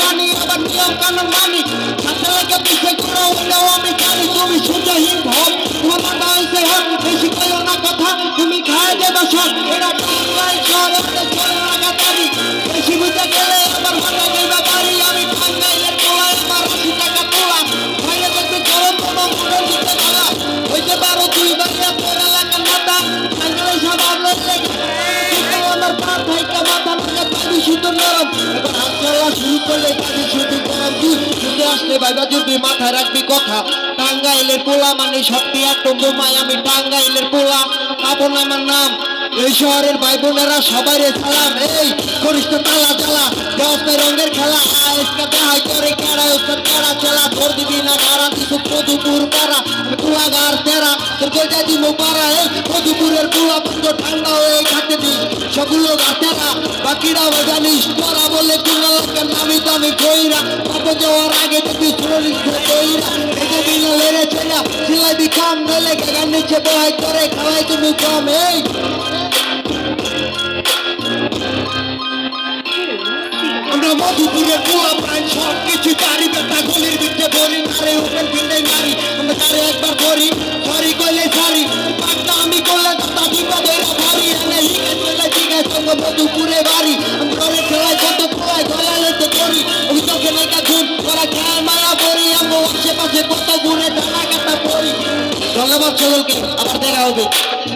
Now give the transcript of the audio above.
জানি আবার নিয়ম কানুন মানি সাথে লেগে পিছিয়ে কোনো হলেও আমি জানি তুমি সুজহীন ভব তোমার মাথা হয়েছে হক বেশি কইও না কথা তুমি খায় দেবা সব এরা টাঙ্গাইল শহরে চলে লাগা দাবি বেশি বুঝে গেলে আবার মাথা দেবা বাড়ি আমি টাঙ্গাইলের পোলায় আমার 80 টাকা তোলা ভাইয়া দেখবে গরম কোনো মোটর দিতে গলা হইতে পারো তুই বাড়িয়া তোর এলাকার মাথা টাঙ্গাইল সবার লেগে আমার পা ভাইকা মাথা লাগে পানি শুধু নরম এবার হাত চলা শুরু করলে পানি শুধু গরম তুই শুধু আসলে ভাইবা যদি মাথায় রাখবি কথা টাঙ্গাইলের পোলা মানে শক্তি একদম বোমায় আমি টাঙ্গাইলের পোলা আপন আমার নাম এই শহরের ভাই বোনেরা সবাই সালাম এই করিস তো তালা জ্বালা দেওয়াতে রঙের খেলা আজকে দেখাই করে কেড়ায় উত্তর কেড়া চেলা ভোর দিবি না কারা কিছু মধুপুর পাড়া কুলাগার তেরা তোর গোটা দিব পাড়া এই মধুপুরের কুলা বন্ধ ঠান্ডা হয়ে খাতে দিস সবগুলো গাছেরা বাকিরাও জানিস তোরা বলে কুলাকে নামি তো আমি কইরা পাপো যাওয়ার আগে দেখবি চলিস কইরা দেখে দিন লেড়ে চলা সিলাইবি কম নলে গান নিচে বহাই করে খাওয়াই তুমি কম এই আমরা মধুপুরের পোলা প্রায় সব কিছু জারি বেটা গলির ভিতরে বলি আরে ওপেন ফিল্ডে মারি আমরা তারে একবার করি সরি কইলে সরি পাটনা আমি করলে দাদা বিপদের ভারী এনে লিখে চলে জিজ্ঞাস সঙ্গে মধুপুরে বাড়ি আমি করে খেলায় কত পোলায় গলালে তো করি ওই চোখে লেখা ঘুম করা খেয়াল মায়া পড়ি আমরা আশেপাশে কত ঘুরে টানা কাটা পড়ি ধন্যবাদ সকলকে আবার দেখা হবে।